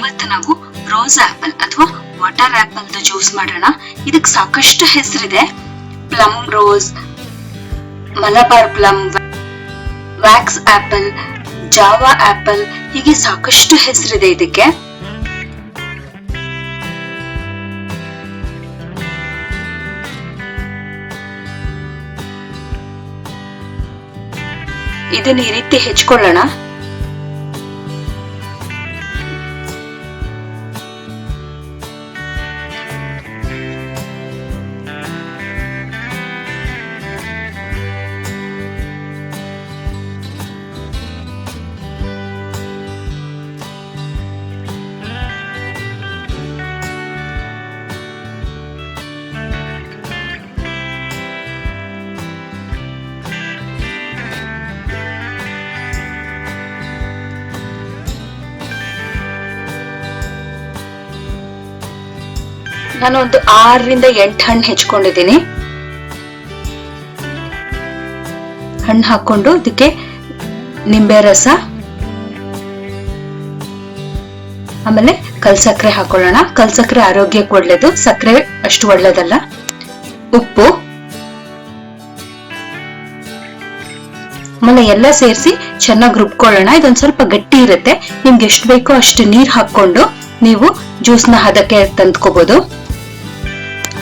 ಇವತ್ತು ನಾವು rose apple ಅಥವಾ ವಾಟರ್ ಆಪಲ್ ಜ್ಯೂಸ್ ಮಾಡೋಣ. ಇದಕ್ಕೆ ಸಾಕಷ್ಟು ಹೆಸರಿದೆ. Plum rose, Malabar plum, wax apple, Java apple, ಹೀಗೆ ಸಾಕಷ್ಟು ಹೆಸರಿದೆ ಇದಕ್ಕೆ. ಇದನ್ನ ಈ ರೀತಿ ಹೆಚ್ಕೊಳ್ಳೋಣ. ನಾನು ಒಂದು 6 ರಿಂದ 8 ಹಣ್ಣು ಹೆಚ್ಕೊಂಡಿದ್ದೀನಿ. ಹಣ್ಣು ಹಾಕೊಂಡು ಇದಕ್ಕೆ ನಿಂಬೆ ರಸ, ಆಮೇಲೆ ಕಲ್ಸಕ್ಕರೆ ಹಾಕೊಳ್ಳೋಣ. ಕಲ್ಸಕ್ಕರೆ ಆರೋಗ್ಯಕ್ಕೆ ಒಳ್ಳೇದು, ಸಕ್ಕರೆ ಅಷ್ಟು ಒಳ್ಳೇದಲ್ಲ. ಉಪ್ಪು, ಆಮೇಲೆ ಎಲ್ಲ ಸೇರಿಸಿ ಚೆನ್ನಾಗಿ ರುಬ್ಕೊಳ್ಳೋಣ. ಇದೊಂದ್ ಸ್ವಲ್ಪ ಗಟ್ಟಿ ಇರುತ್ತೆ. ನಿಮ್ಗೆ ಎಷ್ಟು ಬೇಕೋ ಅಷ್ಟು ನೀರ್ ಹಾಕೊಂಡು ನೀವು ಜ್ಯೂಸ್ನ ಹದಕ್ಕೆ ತಂದ್ಕೋಬಹುದು.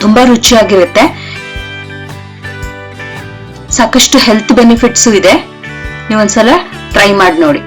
ತುಂಬಾ ರುಚಿಯಾಗಿರುತ್ತೆ. ಸಾಕಷ್ಟು ಹೆಲ್ತ್ ಬೆನಿಫಿಟ್ಸ್ ಇದೆ. ನೀವೊಂದ್ಸಲ ಟ್ರೈ ಮಾಡಿ ನೋಡಿ.